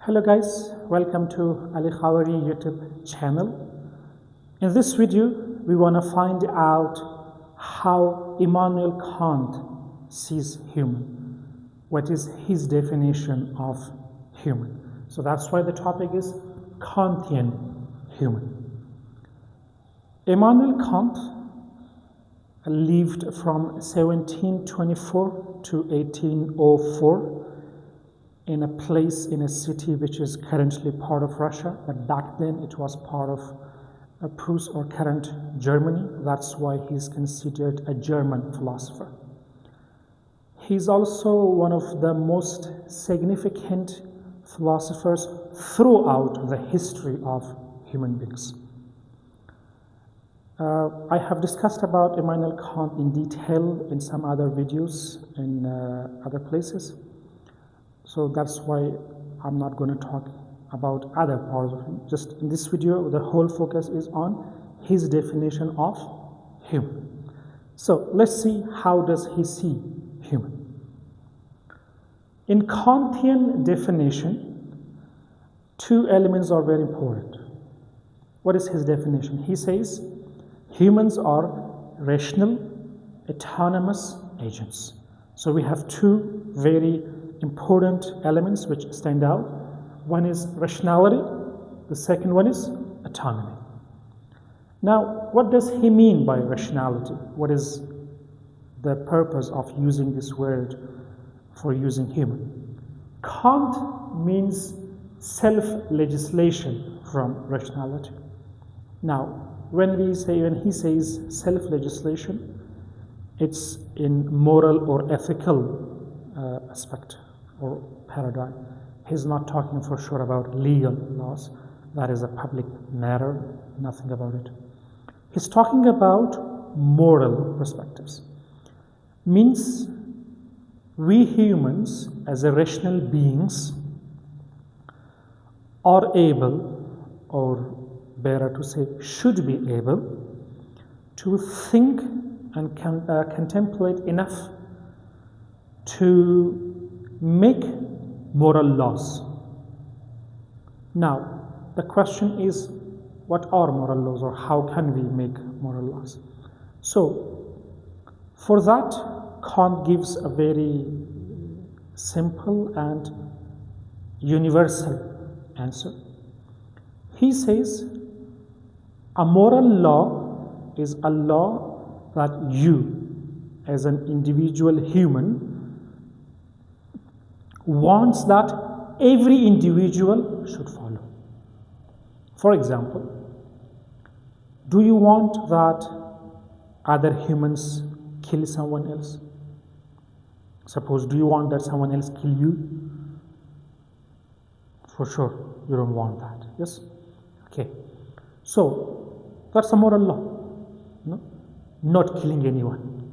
Hello guys, welcome to Ali Khawari YouTube channel. In this video, we want to find out how Immanuel Kant sees human. What is his definition of human? So that's why the topic is Kantian human. Immanuel Kant lived from 1724 to 1804 in a place, in a city which is currently part of Russia, but back then it was part of Prus or current Germany. That's why he's considered a German philosopher. He's also one of the most significant philosophers throughout the history of human beings. I have discussed about Immanuel Kant in detail in some other videos in other places. So that's why I'm not going to talk about other parts of him. Just in this video, the whole focus is on his definition of human. So let's see, how does he see human? In Kantian definition, two elements are very important. What is his definition? He says humans are rational, autonomous agents. So we have two very important elements which stand out. One is rationality, the second one is autonomy. Now, what does he mean by rationality? What is the purpose of using this word for using human? Kant means self-legislation from rationality. Now, when he says self-legislation, it's in moral or ethical aspect or paradigm. He's not talking for sure about legal laws. That is a public matter, nothing about it. He's talking about moral perspectives. Means we humans as rational beings are able, or better to say, should be able to think and contemplate enough to make moral laws. Now, the question is, what are moral laws, or how can we make moral laws? So, for that, Kant gives a very simple and universal answer. He says, a moral law is a law that you, as an individual human, wants that every individual should follow. For example, do you want that other humans kill someone else? Suppose, do you want that someone else kill you? For sure, you don't want that, yes? Okay, so that's a moral law, no? Not killing anyone.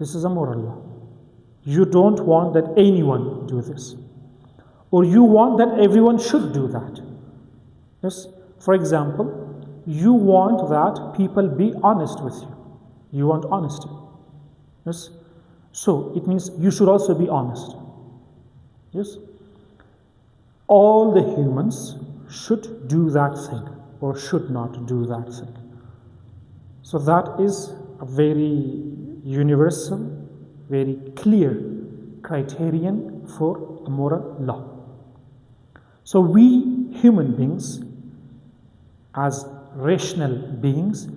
This is a moral law. You don't want that anyone do this, or you want that everyone should do that. Yes. For example, you want that people be honest with you. You want honesty. Yes. So it means you should also be honest. Yes. All the humans should do that thing, or should not do that thing. So that is a very universal, very clear criterion for a moral law. So we human beings, as rational beings,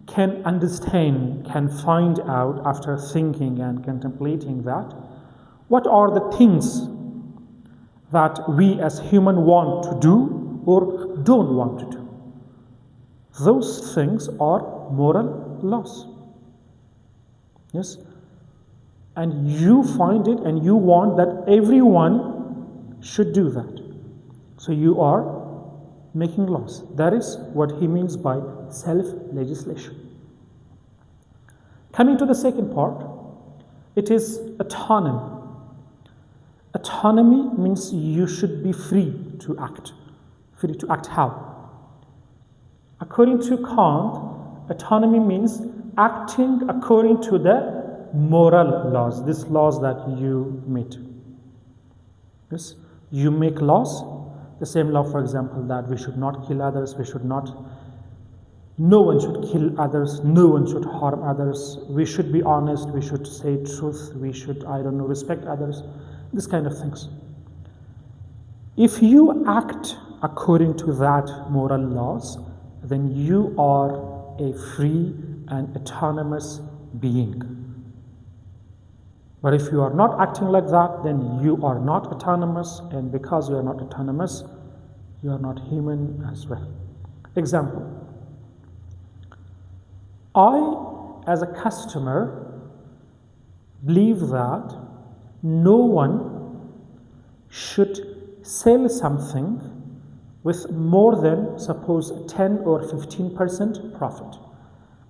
can understand, can find out after thinking and contemplating that, what are the things that we as human want to do or don't want to do. Those things are moral laws. Yes. And you find it and you want that everyone should do that. So you are making laws. That is what he means by self-legislation. Coming to the second part, it is autonomy. Autonomy means you should be free to act. Free to act how? According to Kant, autonomy means acting according to the moral laws, these laws that you made. Yes, you make laws The same law, for example, that we should not kill others, no one should kill others, no one should harm others, we should be honest, we should say truth, we should, respect others, this kind of things. If you act according to that moral laws, then you are a free and autonomous being. But if you are not acting like that, then you are not autonomous, and because you are not autonomous, you are not human as well. Example, I, as a customer, believe that no one should sell something with more than, suppose, 10 or 15% profit.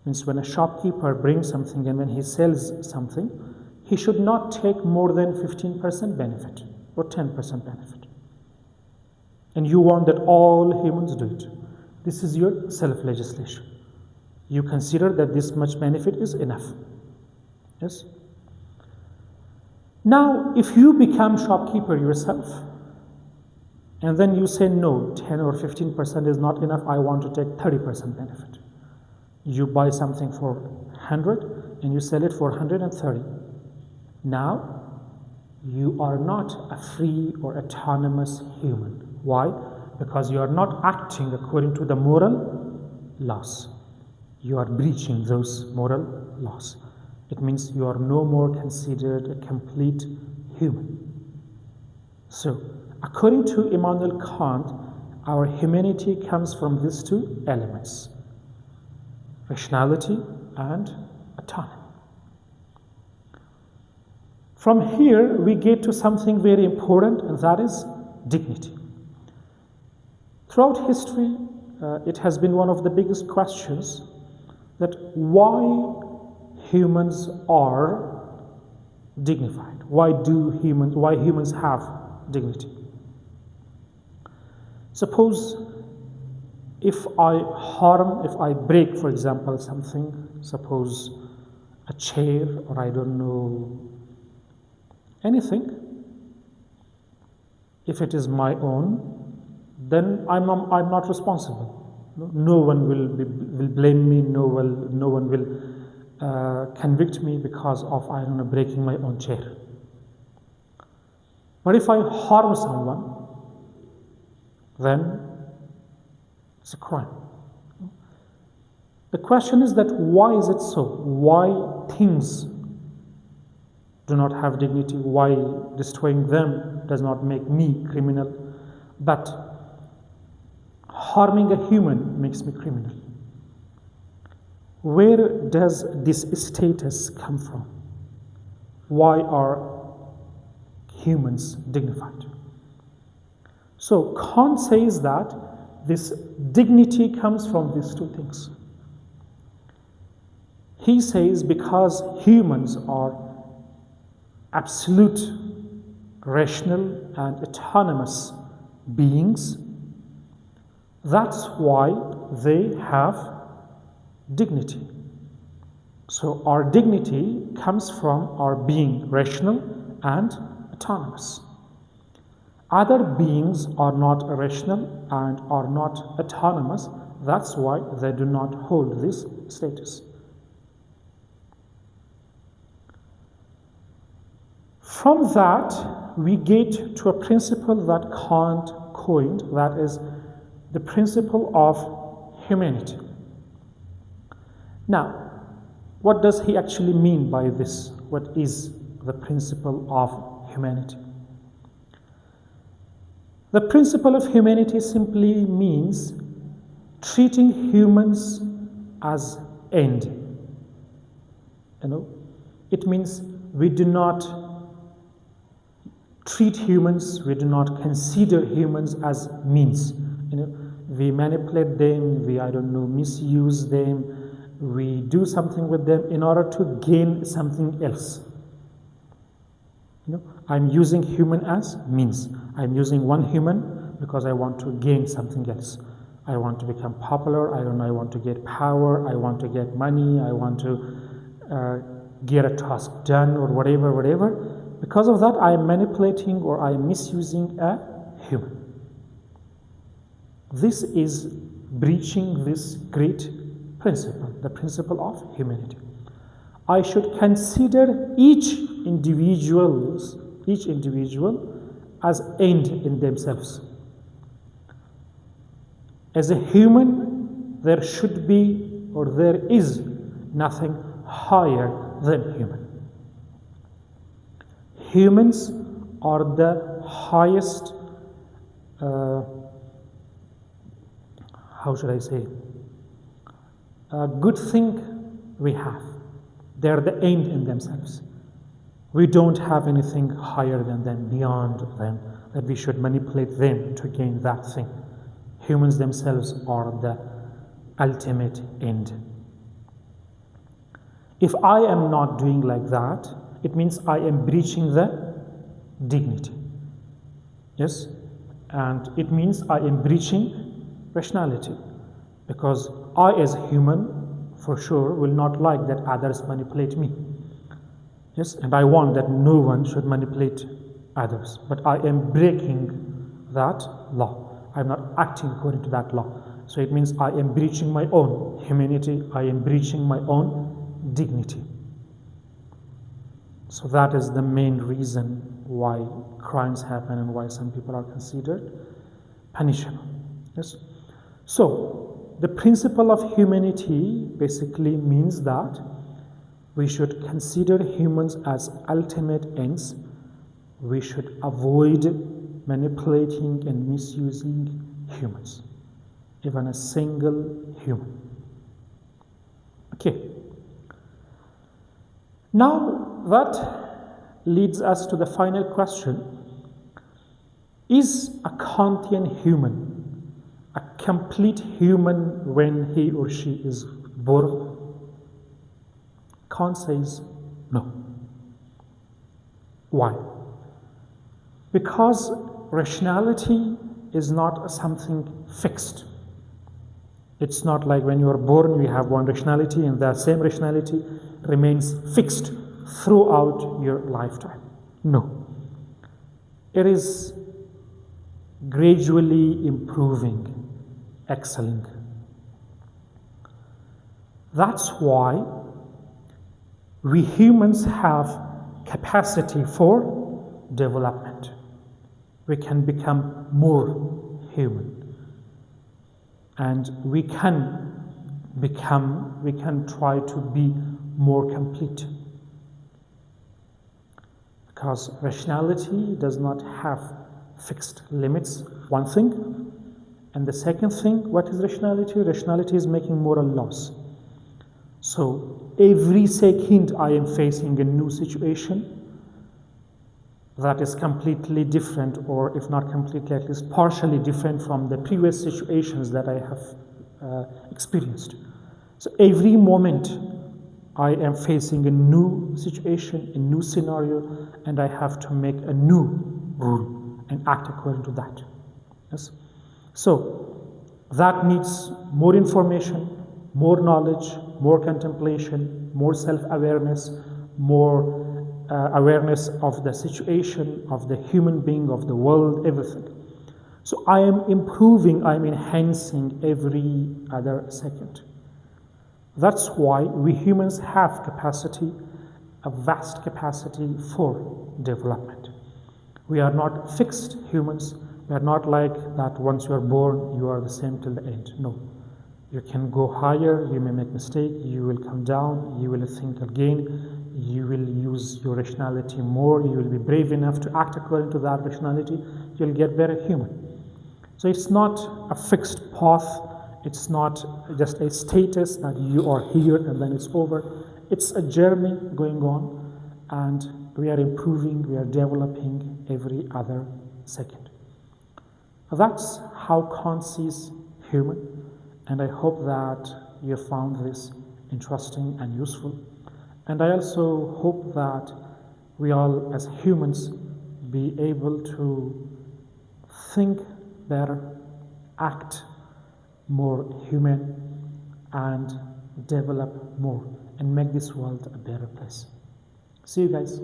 Means when a shopkeeper brings something and when he sells something, he should not take more than 15% benefit or 10% benefit. And you want that all humans do it. This is your self-legislation. You consider that this much benefit is enough. Yes? Now, if you become shopkeeper yourself, and then you say, no, 10 or 15% is not enough, I want to take 30% benefit. You buy something for 100 and you sell it for 130. Now, you are not a free or autonomous human. Why? Because you are not acting according to the moral laws. You are breaching those moral laws. It means you are no more considered a complete human. So, according to Immanuel Kant, our humanity comes from these two elements: rationality and autonomy. From here, we get to something very important, and that is dignity. Throughout history, it has been one of the biggest questions that why humans are dignified. Why humans have dignity? Suppose if I break, for example, something, suppose a chair or I don't know, anything, if it is my own, then I'm not responsible. No one will blame me. No one will convict me because of breaking my own chair. But if I harm someone, then it's a crime. The question is that why is it so? Why things do not have dignity? Why destroying them does not make me criminal, but harming a human makes me criminal? Where does this status come from? Why are humans dignified? So Kant says that this dignity comes from these two things. He says because humans are absolute, rational, and autonomous beings, that's why they have dignity. So our dignity comes from our being rational and autonomous. Other beings are not rational and are not autonomous. That's why they do not hold this status. From that, we get to a principle that Kant coined, that is the principle of humanity. Now, what does he actually mean by this? What is the principle of humanity? The principle of humanity simply means treating humans as end. It means we do not treat humans, we do not consider humans as means. We manipulate them, we misuse them, we do something with them in order to gain something else. I'm using human as means. I'm using one human because I want to gain something else. I want to become popular, I want to get power, I want to get money, I want to get a task done or whatever. Because of that, I am manipulating or I am misusing a human. This is breaching this great principle, the principle of humanity. I should consider each individual as end in themselves. As a human, there should be or there is nothing higher than human. Humans are the highest, how should I say, a good thing we have. They're the end in themselves. We don't have anything higher than them, beyond them, that we should manipulate them to gain that thing. Humans themselves are the ultimate end. If I am not doing like that, it means I am breaching the dignity. Yes? And it means I am breaching rationality. Because I, as a human, for sure, will not like that others manipulate me. Yes? And I want that no one should manipulate others. But I am breaking that law. I am not acting according to that law. So it means I am breaching my own humanity. I am breaching my own dignity. So that is the main reason why crimes happen and why some people are considered punishable. Yes? So the principle of humanity basically means that we should consider humans as ultimate ends. We should avoid manipulating and misusing humans, even a single human. Okay. Now that leads us to the final question. Is a Kantian human a complete human when he or she is born? Kant says no. Why? Because rationality is not something fixed. It's not like when you are born, you have one rationality and that same rationality remains fixed throughout your lifetime. No. It is gradually improving, excelling. That's why we humans have capacity for development. We can become more human. And we can try to be more complete. Because rationality does not have fixed limits, one thing. And the second thing, what is rationality? Rationality is making moral laws. So every second I am facing a new situation that is completely different, or if not completely, at least partially different from the previous situations that I have experienced. So every moment I am facing a new situation, a new scenario, and I have to make a new rule and act according to that. Yes? So that needs more information, more knowledge, more contemplation, more self-awareness, more awareness of the situation, of the human being, of the world, everything. So I am improving, I am enhancing every other second. That's why we humans have capacity, a vast capacity for development. We are not fixed humans. We are not like that once you are born, you are the same till the end. No. You can go higher, you may make mistake, you will come down, you will think again, you will use your rationality more, you will be brave enough to act according to that rationality, you'll get better human. So it's not a fixed path, it's not just a status that you are here and then it's over. It's a journey going on, and we are improving, we are developing every other second. That's how Kant sees human, and I hope that you have found this interesting and useful. And I also hope that we all as humans be able to think better, act more human, and develop more and make this world a better place. See you guys.